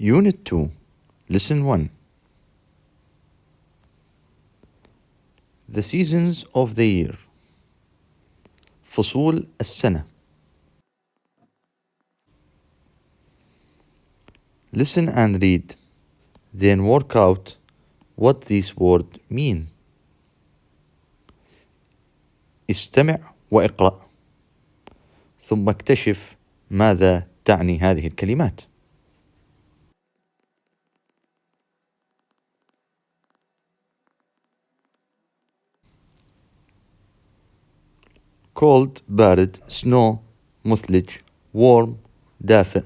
Unit 2, Lesson 1. The seasons of the year. فصول السنة. Listen and read, then work out what these words mean. استمع واقرأ، ثم اكتشف ماذا تعني هذه الكلمات. cold بارد، snow مثلج، warm دافئ،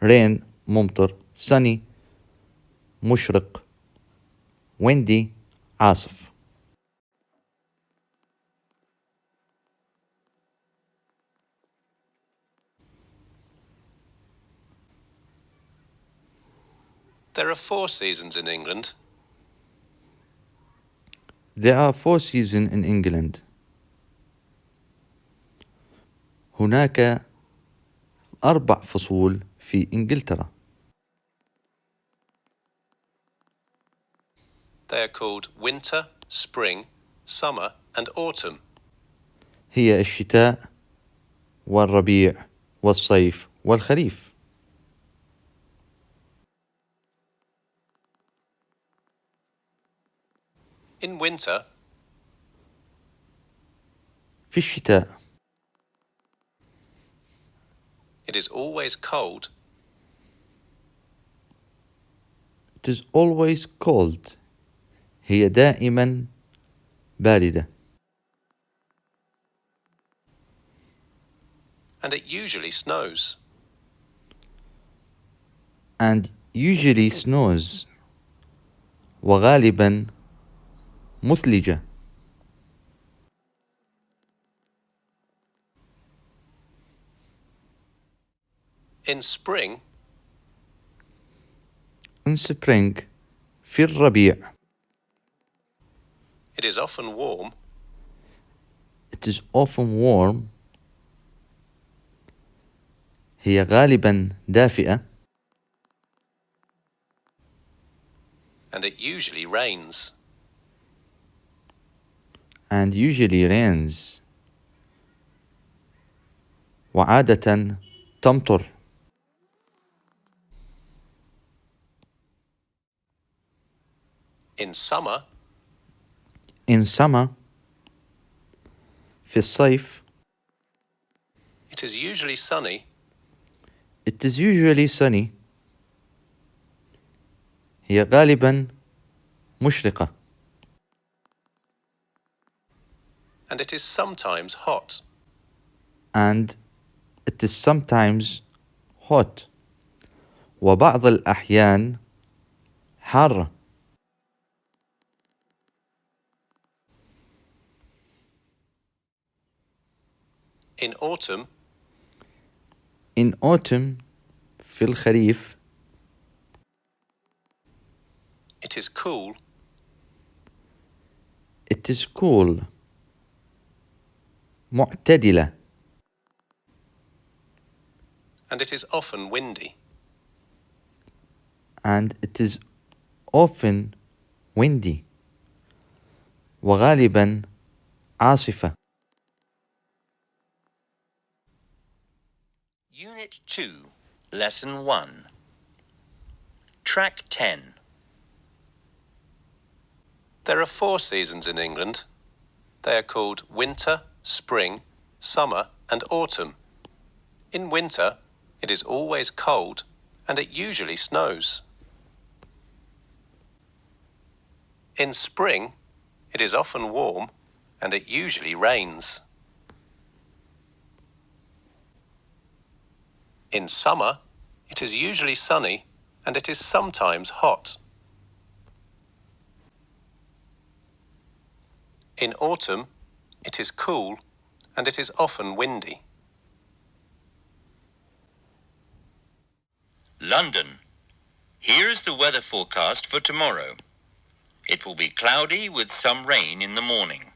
rain ممطر، sunny مشرق، windy عاصف. There are 4 seasons in England. There are 4 seasons in England. هناك 4 فصول في إنجلترا. They are called winter, spring, summer and autumn. هي الشتاء والربيع والصيف والخريف. In winter, في الشتاء it is always cold. It is always cold. هي دائما باردة. And it usually snows. And usually snows. وغالبا مثلجة. In spring, In spring في الربيع it is often warm. It is often warm. هي غالبا دافئة. And it usually rains. And usually rains. وعادة تمطر. In summer, In summer في الصيف it is usually sunny. It is usually sunny. هي غالبا مشرقة. And it is sometimes hot. And it is sometimes hot. وبعض الأحيان حارة. In autumn, In autumn في الخريف it is cool. It is cool. معتدلة. And it is often windy. And it is often windy. وغالبا عاصفة. Unit 2, Lesson 1. Track 10. There are 4 seasons in England. They are called winter, spring, summer and autumn. In winter, it is always cold and it usually snows. In spring, it is often warm and it usually rains. In summer, it is usually sunny and it is sometimes hot. In autumn, it is cool and it is often windy. London. Here is the weather forecast for tomorrow. It will be cloudy with some rain in the morning.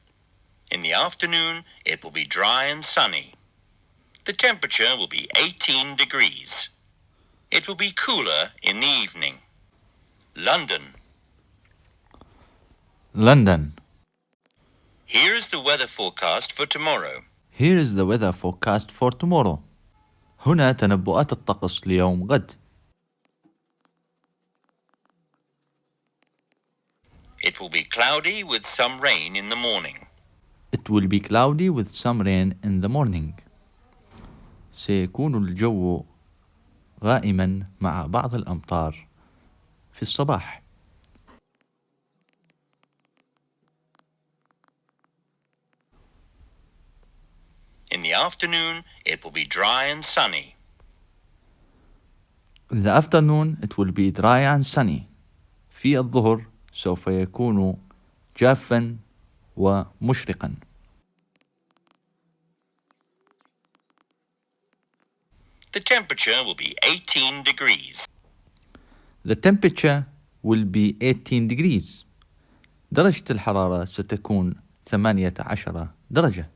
In the afternoon, it will be dry and sunny. The temperature will be 18 degrees. It will be cooler in the evening. London. London. Here is the weather forecast for tomorrow. Here is the weather forecast for tomorrow. هنا تنبؤات الطقس ليوم غد. It will be cloudy with some rain in the morning. It will be cloudy with some rain in the morning. سيكون الجو غائما مع بعض الأمطار في الصباح. In the afternoon, it will be dry and sunny. In the afternoon it will be dry and sunny. في الظهر سوف يكون جافا ومشرقا. The temperature will be 18 degrees. The temperature will be 18 degrees. درجة الحرارة ستكون 18 درجة.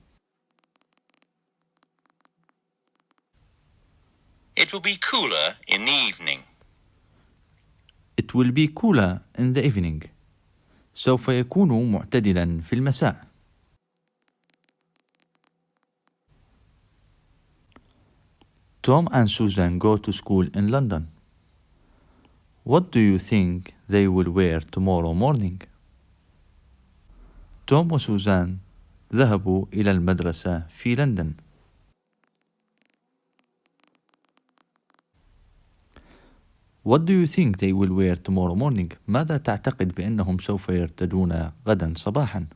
It will be cooler in the evening. It will be cooler in the evening. سوف يكون معتدلا في المساء. Tom and Susan go to school in London. What do you think they will wear tomorrow morning? توم وسوزان ذهبوا إلى المدرسة في لندن. What do you think they will wear tomorrow morning? ماذا تعتقد بأنهم سوف يرتدون غدا صباحا؟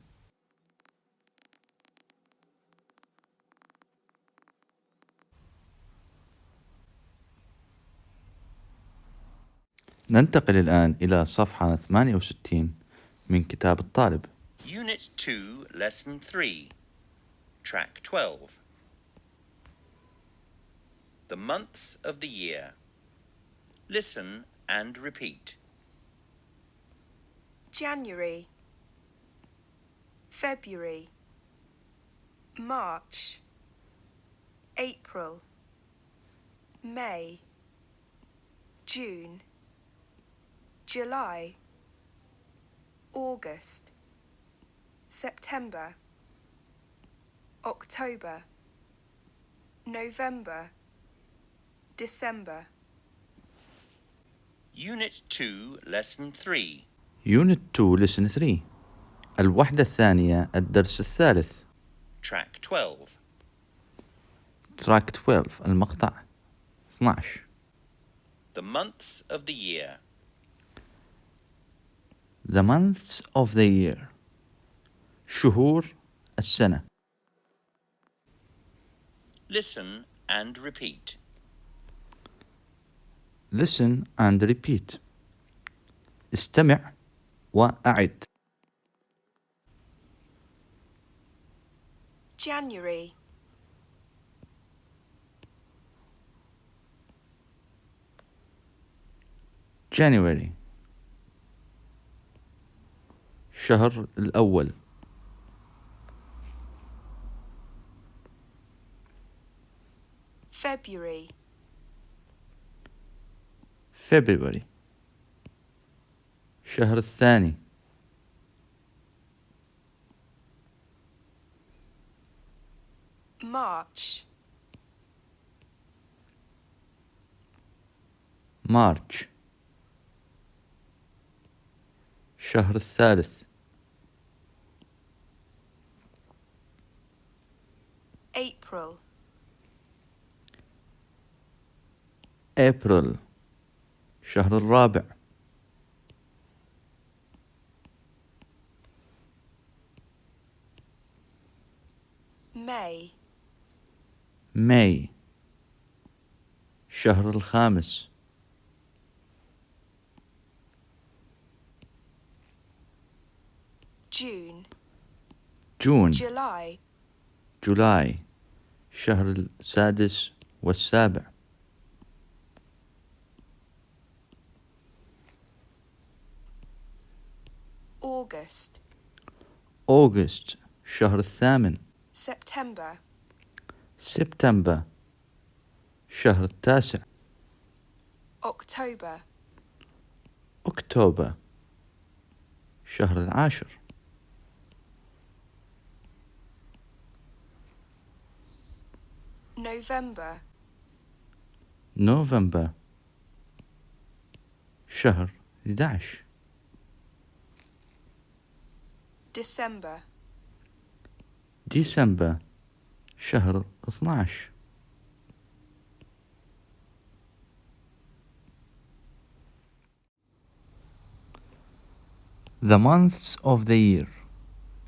ننتقل الآن إلى صفحة 68 من كتاب الطالب. Unit 2, Lesson 3, Track 12. The months of the year. Listen and repeat. January, February, March, April, May, June, July, August, September, October, November, December. Unit 2, Lesson 3. Unit 2 Lesson 3. الوحدة الثانية الدرس الثالث. Track 12. Track 12 المقطع 12. The months of the year. The months of the year. شهور السنة. Listen and repeat. Listen and repeat. استمع وأعد. January, January. شهر الأول. February, February. شهر الثاني. March, March. شهر الثالث. April, April. شهر الرابع. May, May. شهر الخامس. June, June. July, July. شهر السادس والسابع. August, August. شهر الثامن. September, September. شهر التاسع. October. أكتوبر شهر العاشر. November. نوفمبر شهر 11. December. ديسمبر شهر 12. The months of the year.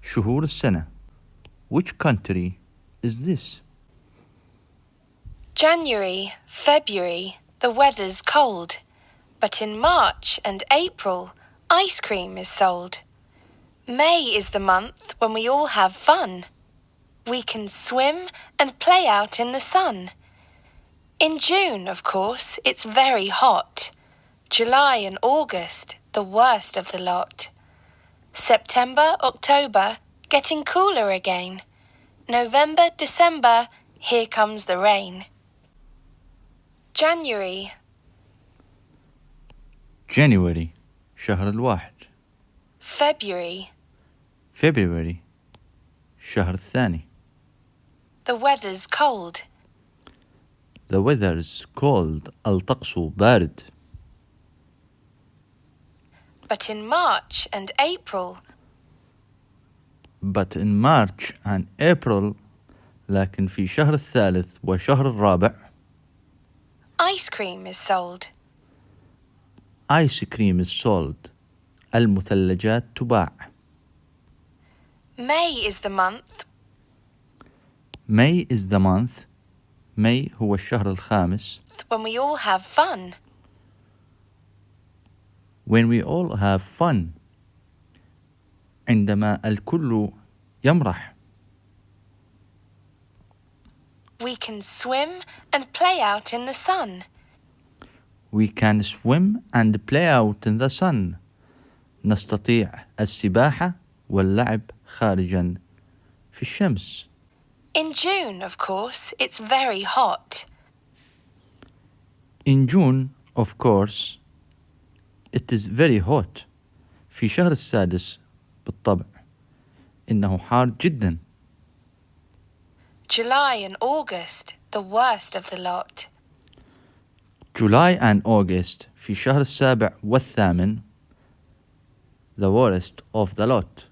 شهور السنة. Which country is this? January, February, the weather's cold. But in March and April, ice cream is sold. May is the month when we all have fun. We can swim and play out in the sun. In June, of course, it's very hot. July and August, the worst of the lot. September, October, getting cooler again. November, December, here comes the rain. January. January شهر الواحد. February. February شهر الثاني. The weather's cold. The weather's cold. الطقس بارد. But in March and April, But in March and April لكن في شهر الثالث وشهر الرابع ice cream is sold. ice cream is sold. المثلجات تباع. May is the month. May is the month. May هو الشهر الخامس. When we all have fun. When we all have fun. عندما الكل يمرح. We can swim and play out in the sun. We can swim and play out in the sun. نستطيع السباحة واللعب خارجا في الشمس. In June, of course, it's very hot. In June, of course, it is very hot. في شهر السادس بالطبع إنه حار جدا. July and August, the worst of the lot. July and August في شهر السابع والثامن the worst of the lot.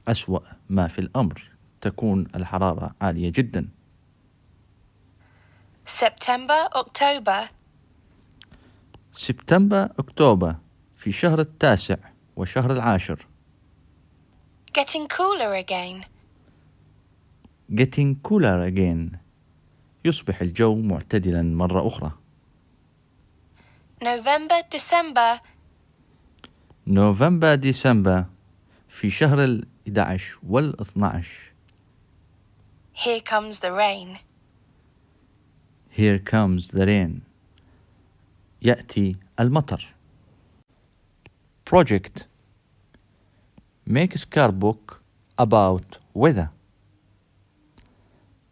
أسوأ ما في الأمر. تكون الحرارة عالية جدا. September, October, سبتمبر أكتوبر في شهر التاسع وشهر العاشر. getting cooler again. Getting cooler again. يصبح الجو معتدلا مرة أخرى. November, December, نوفمبر ديسمبر في شهر 11 وال12. here comes the rain. Here comes the rain. يأتي المطر. Project. Make a scrapbook about weather.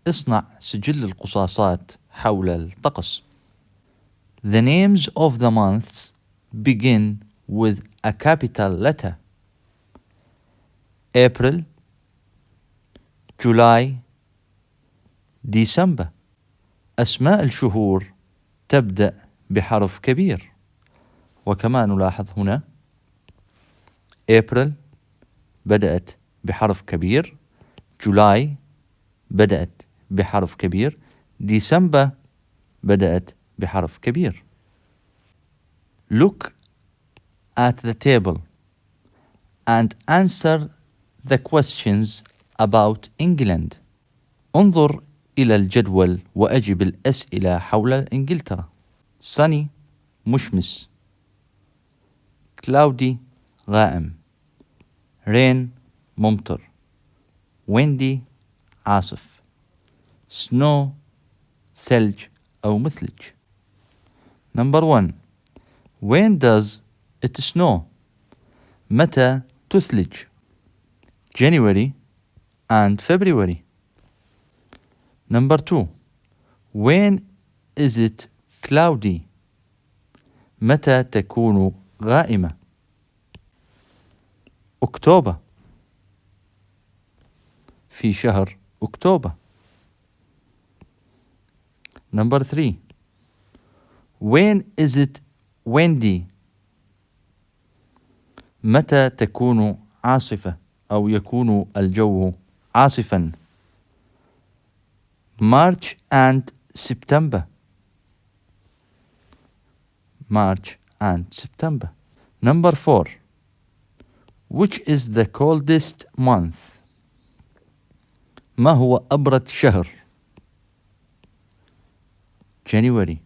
اصنع سجل القصاصات حول الطقس. The names of the months begin with a capital letter. April, July, December. أسماء الشهور تبدأ بحرف كبير. وكما نلاحظ هنا April بدأت بحرف كبير. July بدأت بحرف كبير. December بدأت بحرف كبير. Look at the table and answer the questions about England. انظر إلى الجدول وأجب الأسئلة حول إنجلترا. Sunny مشمس. Cloudy غائم. Rain ممطر. Windy عاصف. Snow ثلج أو مثلج. Number 1. When does it snow? متى تثلج؟ January and February. Number 2. When is it cloudy? متى تكون غائمة؟ أكتوبر، في شهر أكتوبر. Number 3. When is it windy؟ متى تكون عاصفة أو يكون الجو عاصفا؟ March and September. March and September. Number 4. Which is the coldest month؟ ما هو أبرد شهر؟ January.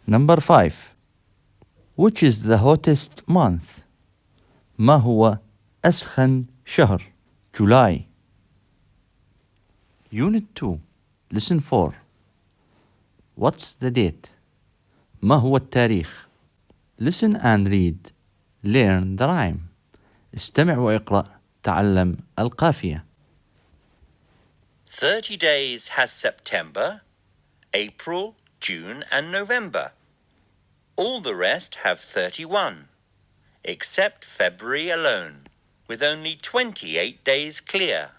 Number 5. Which is the hottest month؟ ما هو أسخن شهر؟ July. Unit 2. Listen 4. What's the date؟ ما هو التاريخ؟ Listen and read. Learn the rhyme. استمع وإقرأ. تعلم القافية. 30 days has September, April, June and November. All the rest have 31, except February alone, with only 28 days clear,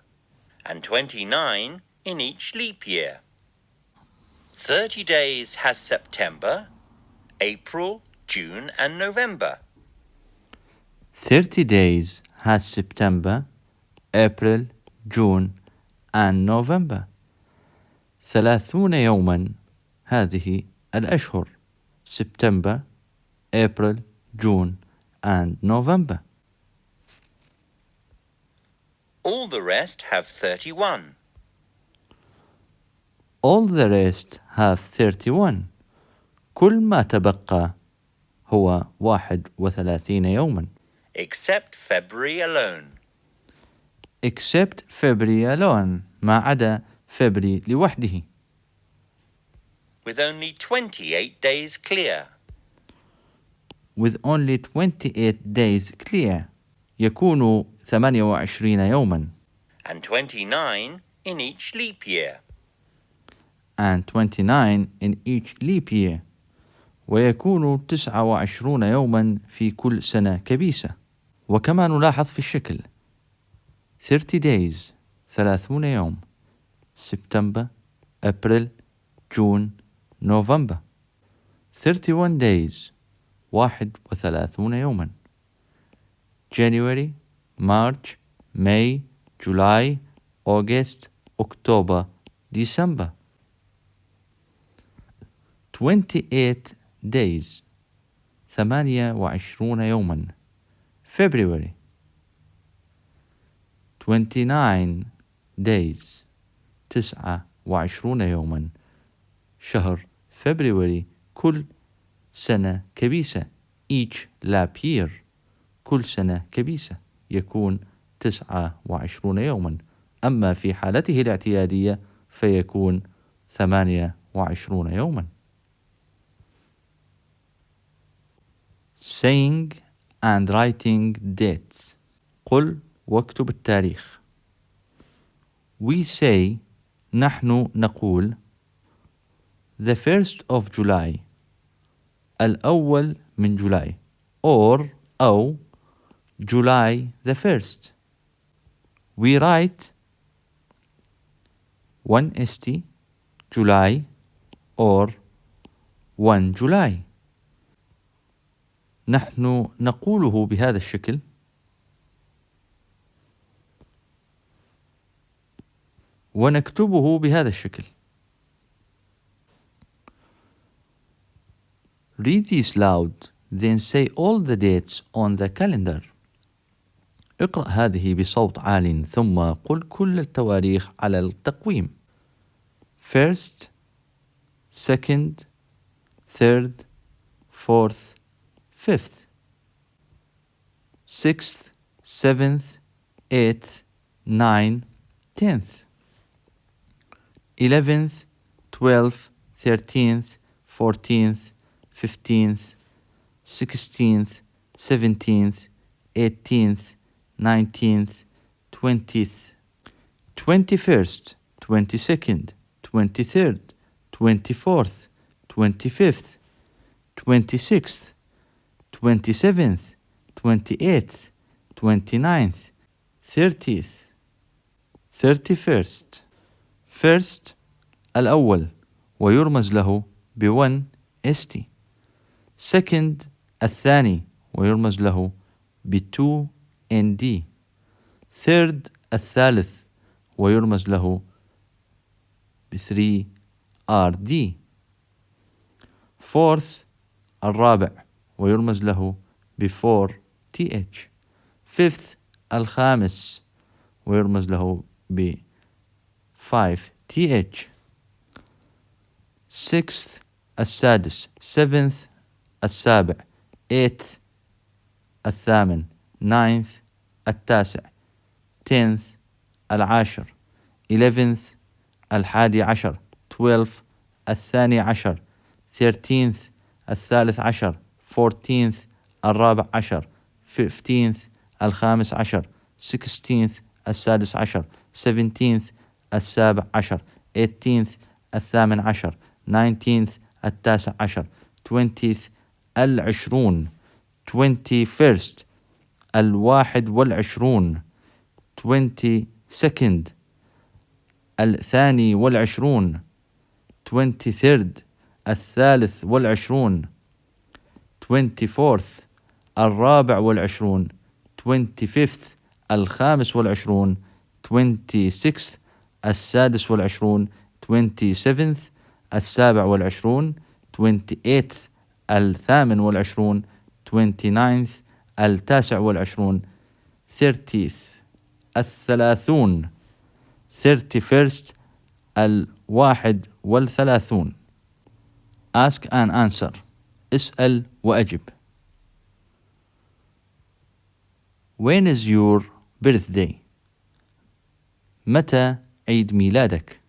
and 29 in each leap year. 30 days has September, April, June and November. 30 days has September, April, June and November. 30 يوما هذه الأشهر. September, April, June and November. All the rest have 31. All the rest have 31. كل ما تبقى هو 31 يوما. Except February alone. Except February alone. ما عدا فبراير لوحده. With only 28 days clear. With only 28 days clear. يكون 28 يوما. And 29 in each leap year. And 29 in each leap year. ويكون 29 يوما في كل سنة كبيسة. وكما نلاحظ في الشكل 30 days 30 يوم. September, April, June, November. 31 days 31 يوما. January, March, May, July, August, October, December. 28 days 28 يوما. February. 29 days 29 يوما. شهر February كل سنة كبيسة. Each leap year كل سنة كبيسة يكون 29 يوما. أما في حالته الاعتيادية فيكون 28 يوما. Saying and writing dates. قل واكتب التاريخ. We say نحن نقول the 1st of July الأول من جولاي or أو July the 1st. We write 1st July or 1 July. نحن نقوله بهذا الشكل ونكتبه بهذا الشكل. Read these loud, then say all the dates on the calendar. اقرأ هذه بصوت عال ثم قل كل التواريخ على التقويم. 1st, 2nd, 3rd, 4th, 5th, 6th, 7th, 8th, 9th, 10th, 11th, 12th, 13th, 14th, 15th, 16th, 17th, 18th, 19th, 20th, 21st, 22nd, 23rd, 24th, 25th, 26th, 27th, 28th, 29th, 30th, 31st. First الأول ويرمز له ب1 st. Second الثاني ويرمز له ب2 nd. Third الثالث ويرمز له ب3 rd. Fourth الرابع ويرمز له ب4 th. Fifth الخامس ويرمز له ب5 th. Sixth السادس. Seventh السابع. Eighth الثامن. Ninth التاسع. 10th العاشر. 11th الحادي عشر. 12th الثاني عشر. 13th الثالث عشر. 14th الرابع عشر. 15th الخامس عشر. 16th السادس عشر. 17th السابع عشر. 18th الثامن عشر. 19th التاسع عشر. 20th العشرون. 21st الواحد والعشرون. 22nd الثاني والعشرون. 23rd الثالث والعشرون. 24th الرابع والعشرون. 25th الخامس والعشرون. 26th السادس والعشرون. 27th السابع والعشرون. 28th الثامن والعشرون. 29th التاسع والعشرون. 30th الثلاثون. 31st الواحد والثلاثون. Ask and answer. اسأل وأجب. When is your birthday? متى عيد ميلادك؟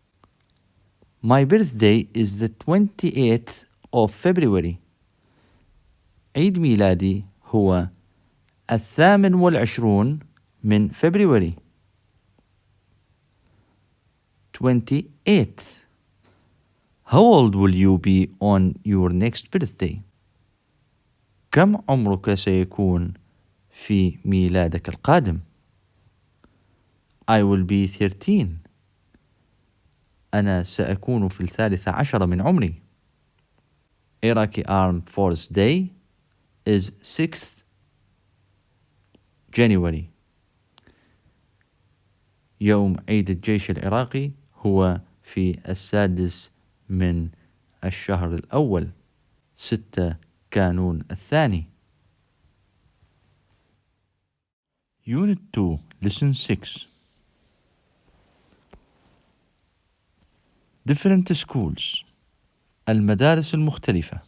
My birthday is the 28th of February. عيد ميلادي هو 28 من فبراير. 28th. How old will you be on your next birthday? كم عمرك سيكون في ميلادك القادم؟ I will be 13. أنا سأكون في 13 من عمري. Iraqi Armed Forces Day is 6th January. يوم عيد الجيش العراقي هو في 6 من الشهر الأول. 6 كانون الثاني. Unit 2 Lesson 6 Different schools. المدارس المختلفة.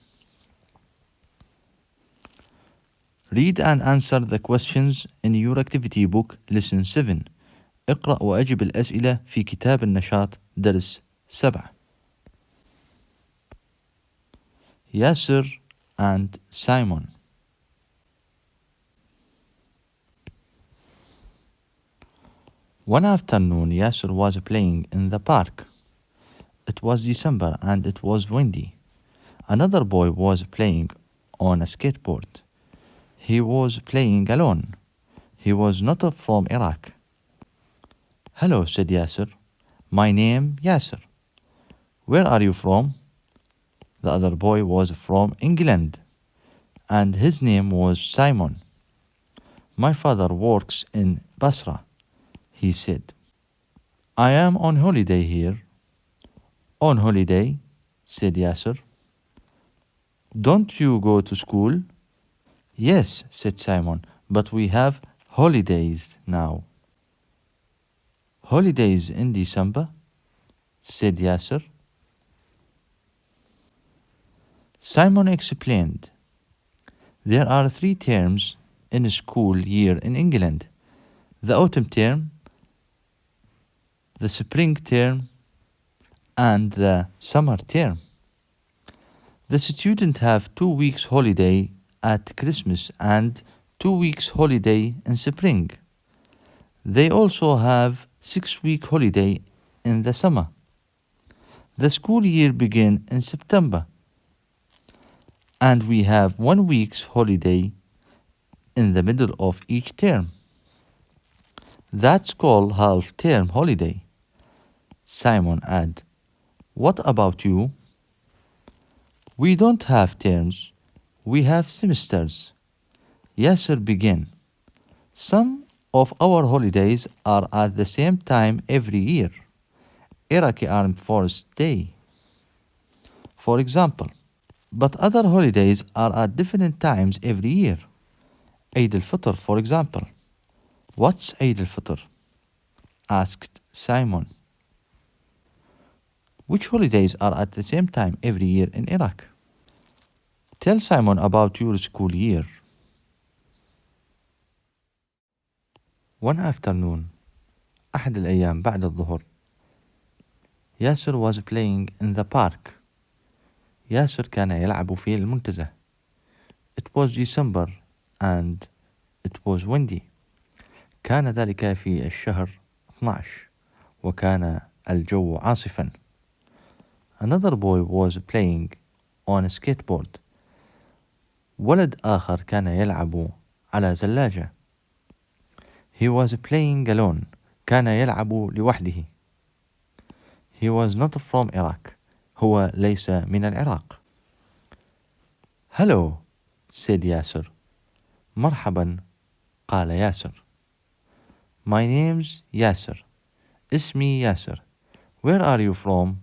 Read and answer the questions in your activity book Lesson 7. اقرأ وأجب الأسئلة في كتاب النشاط درس 7. Yasser and Simon. One afternoon, Yasser was playing in the park. It was December and it was windy. Another boy was playing on a skateboard. He was playing alone. He was not from Iraq. Hello, said Yasser. My name Yasser. Where are you from? The other boy was from England, and his name was Simon. My father works in Basra, he said. I am on holiday here. On holiday, said Yasser. Don't you go to school? Yes, said Simon, but we have holidays now. Holidays in December? Said Yasser. Simon explained. There are 3 terms in a school year in England. The autumn term, the spring term, and the summer term. The students have 2 weeks holiday at Christmas and 2 weeks holiday in spring. They also have 6-week holiday in the summer. The school year begins in September And we have 1 week's holiday in the middle of each term. That's called half-term holiday. Simon added, What about you? We don't have terms. We have semesters. Yasser began. Some of our holidays are at the same time every year. Iraqi Armed Forces Day, for example. But other holidays are at different times every year. Eid al-Fitr, for example. What's Eid al-Fitr? Asked Simon. Which holidays are at the same time every year in Iraq? Tell Simon about your school year. One afternoon, أحد الأيام بعد الظهر, ياسر was playing in the park. ياسر كان يلعب في المنتزه. It was December and it was windy. كان ذلك في الشهر 12 وكان الجو عاصفا. Another boy was playing on a skateboard. ولد آخر كان يلعب على زلاجة. He was playing alone. كان يلعب لوحده. He was not from Iraq. هو ليس من العراق. Hello, said ياسر. مرحبا, قال ياسر. My name's ياسر. اسمي ياسر. Where are you from?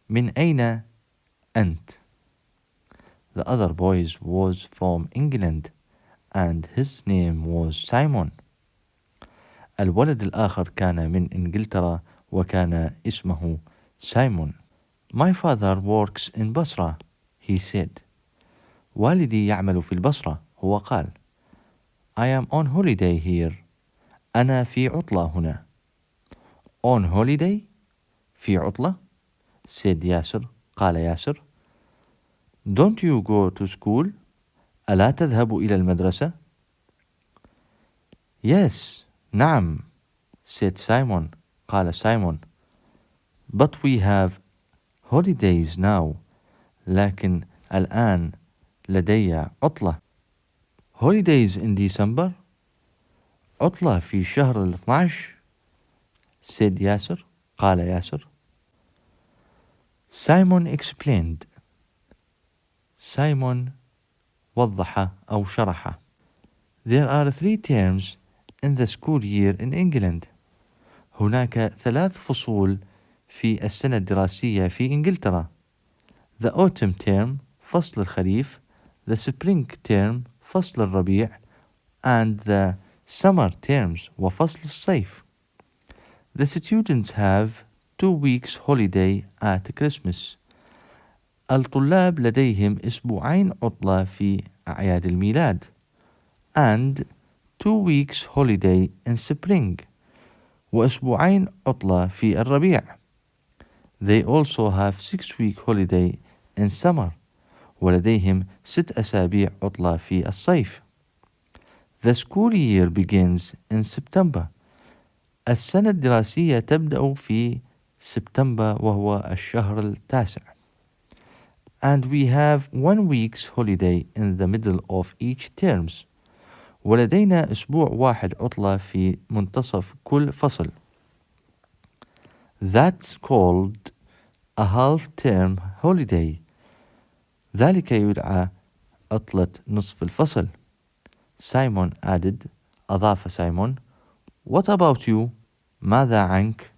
من أين أنت? The other boy was from England and his name was Simon. الولد الآخر كان من إنجلترا وكان اسمه سايمون. My father works in Basra, he said. والدي يعمل في البصرة, هو قال. I am on holiday here. أنا في عطلة هنا. On holiday? في عطلة? said ياسر, قال ياسر. Don't you go to school? ألا تذهب إلى المدرسة؟ Yes, نعم, said Simon, قال سايمون. But we have holidays now. لكن الآن لدي عطلة. Holidays in December? عطلة في شهر 12? said ياسر, قال ياسر. Simon explained. Simon وضح أو شرح. There are 3 terms in the school year in England. هناك 3 فصول في السنة الدراسية في إنجلترا. The autumn term, فصل الخريف, the spring term, فصل الربيع, and the summer terms, وفصل الصيف. The students have 2 weeks holiday at Christmas. الطلاب لديهم أسبوعين عطلة في أعياد الميلاد. And 2 weeks holiday in spring. وأسبوعين عطلة في الربيع. They also have 6-week holiday in summer. ولديهم 6 أسابيع عطلة في الصيف. The school year begins in September. السنة الدراسية تبدأ في سبتمبر وهو الشهر 9. And we have 1 week's holiday in the middle of each terms. ولدينا أسبوع واحد عطلة في منتصف كل فصل. That's called a half-term holiday. ذلك يدعى عطلة نصف الفصل. Simon added. أضاف سايمون. What about you? ماذا عنك?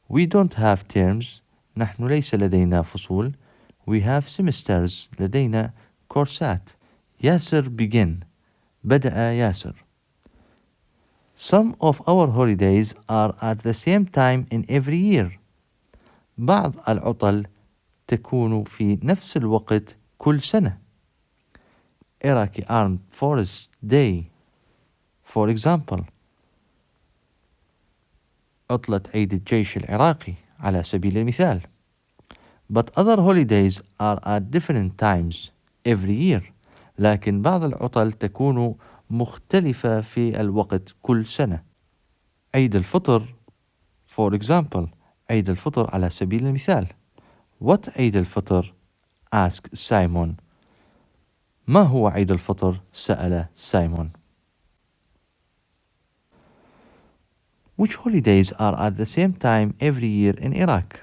We don't have terms. نحن ليس لدينا فصول. We have semesters. لدينا كورسات. ياسر begin. بدأ ياسر. Some of our holidays are at the same time in every year. بعض العطل تكون في نفس الوقت كل سنة. Iraqi Armed Forces Day, for example. عطلة عيد الجيش العراقي على سبيل المثال. But other holidays are at different times every year. لكن بعض العطل تكون مختلفة في الوقت كل سنة. عيد الفطر, for example. عيد الفطر على سبيل المثال. What عيد الفطر? asked Simon. ما هو عيد الفطر؟ سأل سايمون. Which holidays are at the same time every year in Iraq?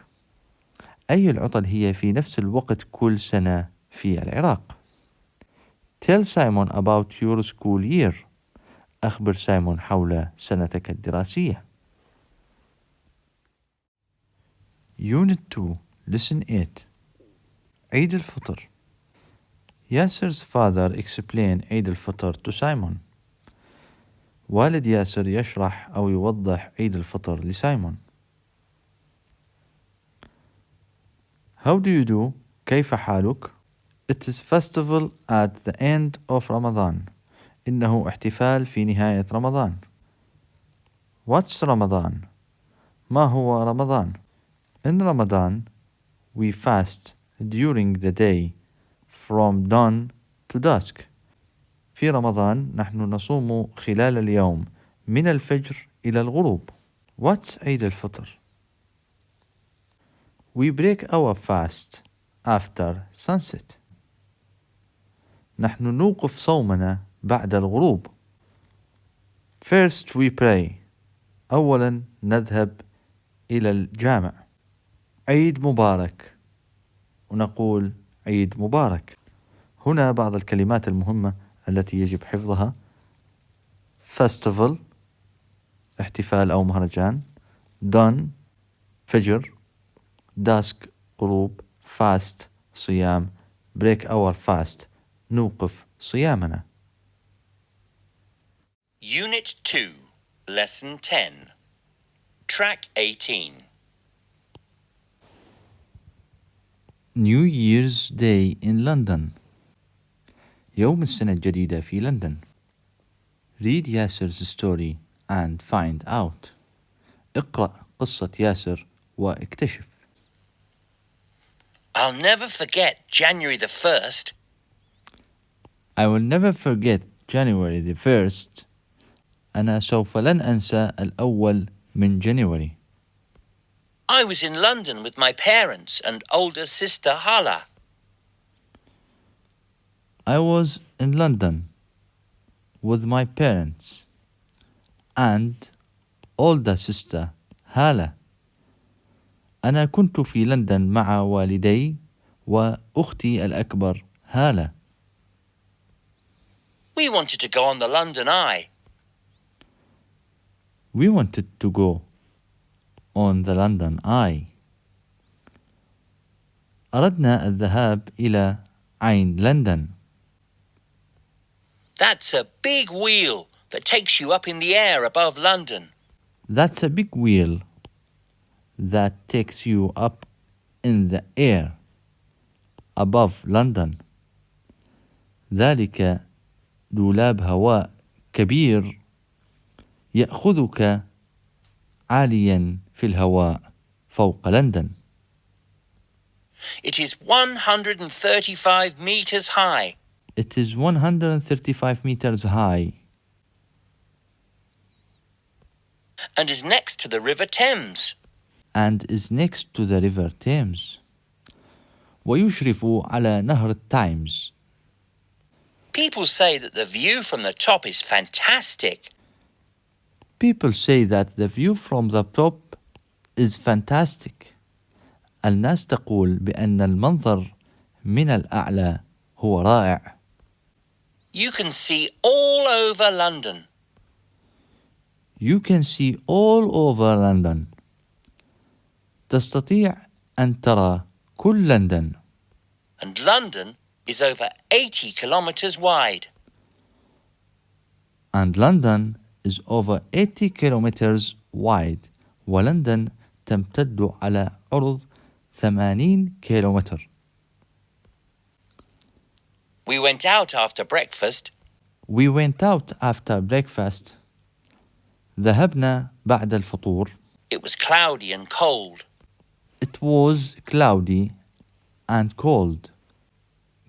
أي العطل هي في نفس الوقت كل سنة في العراق؟ Tell Simon about your school year. أخبر سايمون حول سنتك الدراسية. Unit 2 Lesson 8 عيد الفطر. Yasser's father explained عيد الفطر to Simon. والد ياسر يشرح أو يوضح عيد الفطر لسايمون. How do you do? كيف حالك؟ It is festival at the end of Ramadan. إنه احتفال في نهاية رمضان. What's Ramadan? ما هو رمضان؟ In Ramadan, we fast during the day from dawn to dusk. في رمضان نحن نصوم خلال اليوم من الفجر إلى الغروب. What's عيد الفطر? We break our fast after sunset. نحن نوقف صومنا بعد الغروب. First we pray. أولا نذهب إلى الجامع. عيد مبارك. ونقول عيد مبارك. هنا بعض الكلمات المهمة التي يجب حفظها. Festival احتفال أو مهرجان. Dawn فجر. Dusk غروب. Fast صيام. Break our fast نوقف صيامنا. Unit 2, Lesson 10, Track 18. New Year's Day in London. يوم السنة الجديدة في لندن. Read Yasser's story and find out. اقرأ قصة ياسر واكتشف. I'll never forget January the 1st. I will never forget January the 1st. أنا سوف لن أنسى الأول من January. I was in London with my parents and older sister Hala. I was in London with my parents and older sister هالة. أنا كنت في لندن مع والدي وأختي الأكبر هالة. We wanted to go on the London Eye. We wanted to go on the London Eye. أردنا الذهاب إلى عين لندن. That's a big wheel that takes you up in the air above London. That's a big wheel that takes you up in the air above London. ذلك دولاب هواء كبير يأخذك عاليا في الهواء فوق لندن. It is 135 meters high. It is 135 meters high. And is next to the River Thames. And is next to the River Thames. ويشرف على نهر التايمز. People say that the view from the top is fantastic. People say that the view from the top is fantastic. الناس تقول بأن المنظر من الأعلى هو رائع. You can see all over London. You can see all over London. تستطيع أن ترى كل لندن. And London is over 80 kilometers wide. And London is over 80 kilometers wide. ولندن تمتد على عرض 80 كيلومتر. We went out after breakfast. We went out after breakfast. ذهبنا بعد الفطور. It was cloudy and cold. It was cloudy and cold.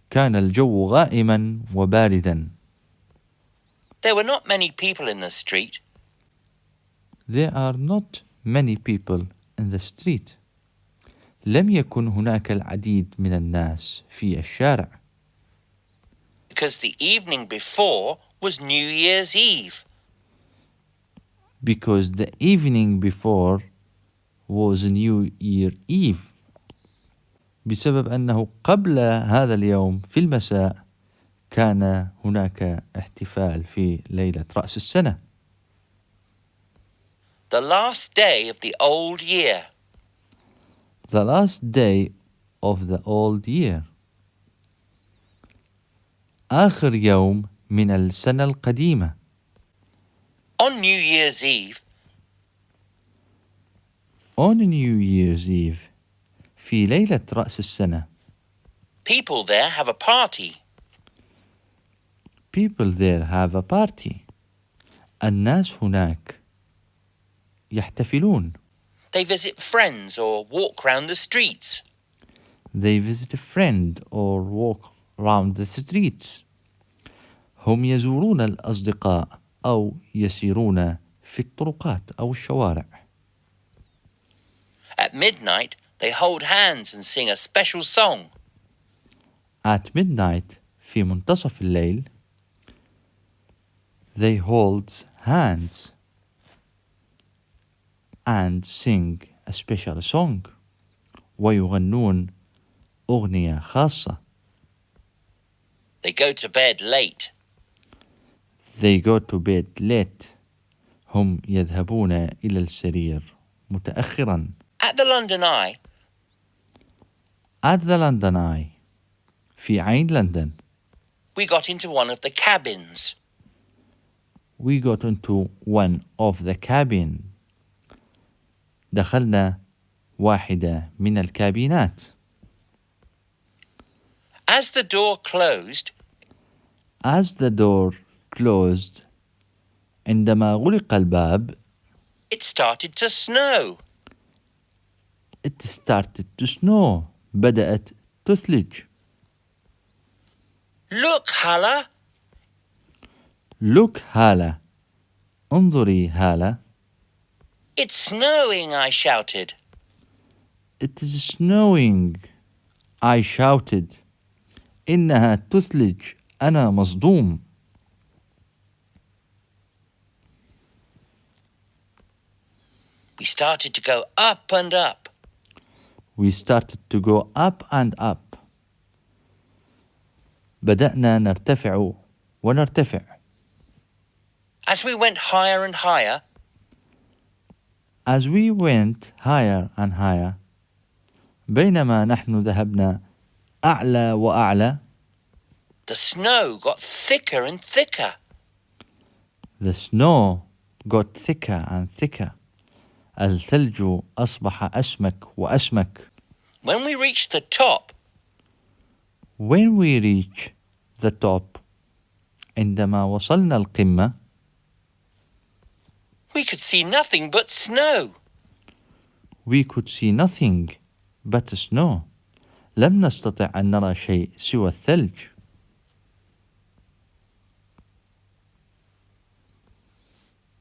كان الجو غائما وباردا. There were not many people in the street. There are not many people in the street. لم يكن هناك العديد من الناس في الشارع. You because the evening before was New Year's Eve. Because the evening before was New Year Eve. بسبب أنه قبل هذا اليوم في المساء كان هناك احتفال في ليلة رأس السنة. The last day of the old year. The last day of the old year. آخر يوم من السنة القديمة. On New Year's Eve, On New Year's Eve. في ليلة رأس السنة. people there have a party. People there have a party. الناس هناك يحتفلون. They visit friends or walk round the streets. They visit a friend or walk around the streets. هم يزورون الأصدقاء أو يسيرون في الطرقات أو الشوارع. At midnight, they hold hands and sing a special song. At midnight, في منتصف الليل, they hold hands and sing a special song. ويغنون أغنية خاصة. They go to bed late. They go to bed late. هم يذهبون إلى السرير متأخرا. At the London Eye, At the London Eye. في عين لندن. we got into one of the cabins. We got into one of the cabin. دخلنا واحدة من الكابينات. As the door closed, As the door closed. عندما غلق الباب. it started to snow. It started to snow. بدأت تثلج. Look, Hala, Look هالة. انظري هالة. it's snowing, I shouted. It is snowing. I shouted. إنها تثلج. أنا مصدوم. We started to go up and up. We started to go up and up. بدأنا نرتفع ونرتفع. As we went higher and higher, As we went higher and higher. بينما نحن ذهبنا أعلى وأعلى. the snow got thicker and thicker. The snow got thicker and thicker. الثلج أصبح أسمك وأسمك. When we reached the top, When we reach the top. عندما وصلنا القمة. we could see nothing but snow. We could see nothing but snow. لم نستطع أن نرى شيء سوى الثلج.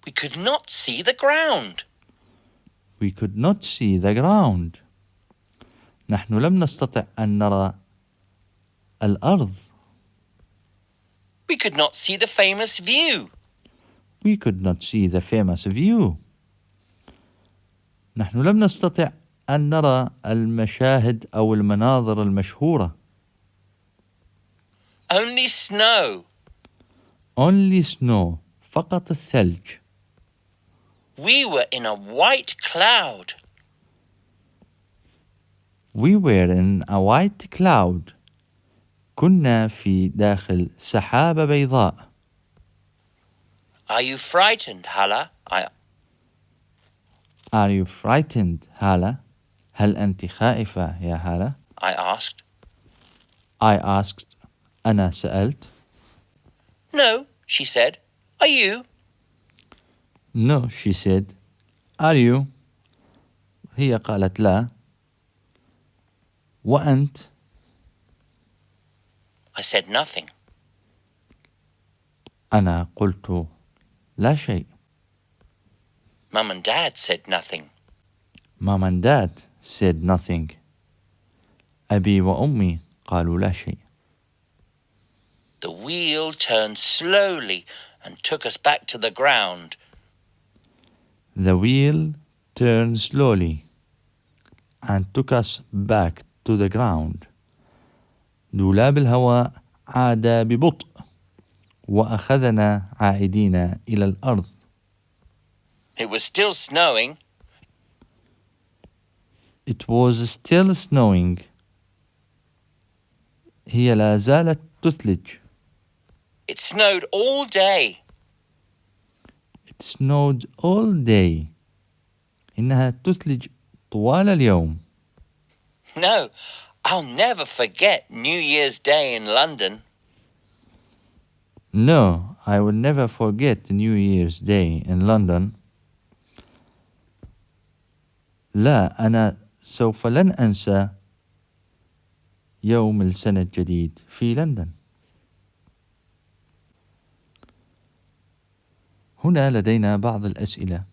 We could not see the ground. We could not see the ground. نحن لم نستطع أن نرى الأرض. We could not see the famous view. We could not see the famous view. نحن لم نستطع أن نرى المشاهد أو المناظر المشهورة. Only snow. Only snow. فقط الثلج. We were in a white cloud. We were in a white cloud. كنا في داخل سحابة بيضاء. Are you frightened, Hala? Are you frightened, هالة? هل أنت خائفة يا هالة؟ I asked. I asked. أنا سألت. No, she said. Are you? No, she said. Are you? هي قالت لا. وأنت؟ I said nothing. أنا قلت لا شيء. Mum and Dad said nothing. Mom and Dad said nothing. أبي وأمي قالوا لا شيء. The wheel turned slowly and took us back to the ground. The wheel turned slowly and took us back to the ground. دولاب الهواء عاد ببطء وأخذنا عائدين إلى الأرض. It was still snowing. It was still snowing. هي لا زالت تثلج. It snowed all day. It snowed all day. إنها تثلج طوال اليوم. No, I'll never forget New Year's Day in London. No, I will never forget New Year's Day in London. لا، أنا سوف لن أنسى يوم السنة الجديد في لندن. هنا لدينا بعض الأسئلة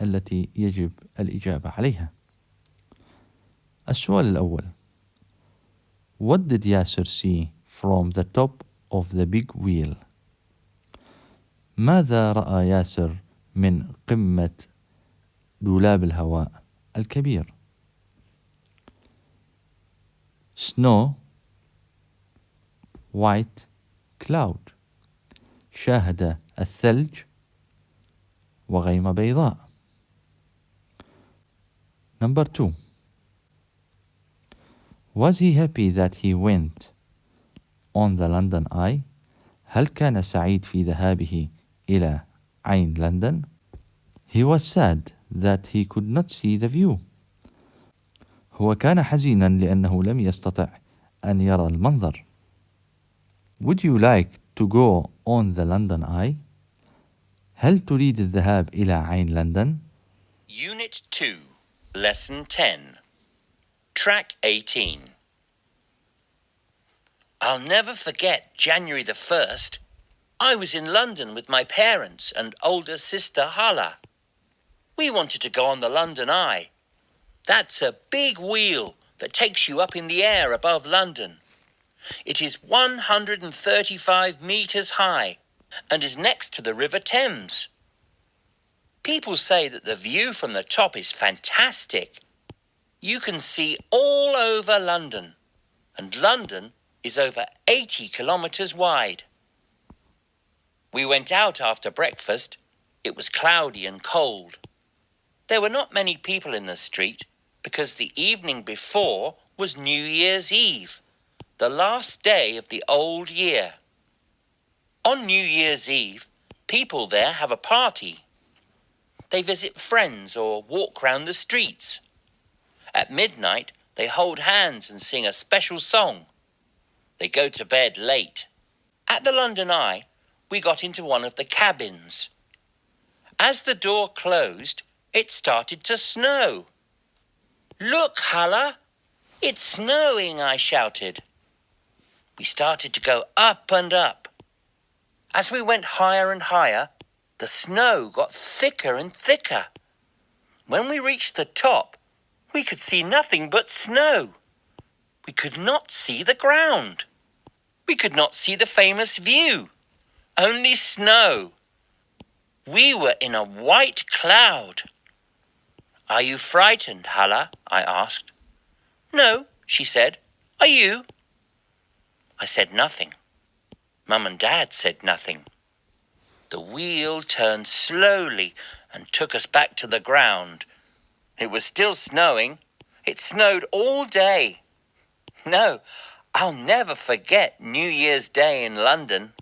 التي يجب الإجابة عليها. السؤال الأول: What did Yasser see from the top of the big wheel? ماذا رأى ياسر من قمة دولاب الهواء الكبير؟ Snow, white cloud. شاهد الثلج وغيمة بيضاء. Number 2. Was he happy that he went on the London Eye? هل كان سعيد في ذهابه إلى عين لندن؟ He was sad that he could not see the view. هو كان حزينا لأنه لم يستطع أن يرى المنظر. Would you like to go on the London Eye? هل تريد الذهاب إلى عين لندن؟ Unit 2, Lesson 10, Track 18. I'll never forget January the 1st. I was in London with my parents and older sister Hala. We wanted to go on the London Eye. That's a big wheel that takes you up in the air above London. It is 135 metres high and is next to the River Thames. People say that the view from the top is fantastic. You can see all over London, and London is over 80 kilometres wide. We went out after breakfast. It was cloudy and cold. There were not many people in the street because the evening before was New Year's Eve, the last day of the old year. On New Year's Eve, people there have a party. They visit friends or walk round the streets. At midnight, they hold hands and sing a special song. They go to bed late. At the London Eye, we got into one of the cabins. As the door closed, it started to snow. "Look, Hala, it's snowing," I shouted. We started to go up and up. As we went higher and higher, the snow got thicker and thicker. When we reached the top, we could see nothing but snow. We could not see the ground. We could not see the famous view. Only snow. We were in a white cloud. "Are you frightened, Hala?" I asked. "No," she said. "Are you?" I said nothing. Mum and Dad said nothing. The wheel turned slowly and took us back to the ground. It was still snowing. It snowed all day. No, I'll never forget New Year's Day in London.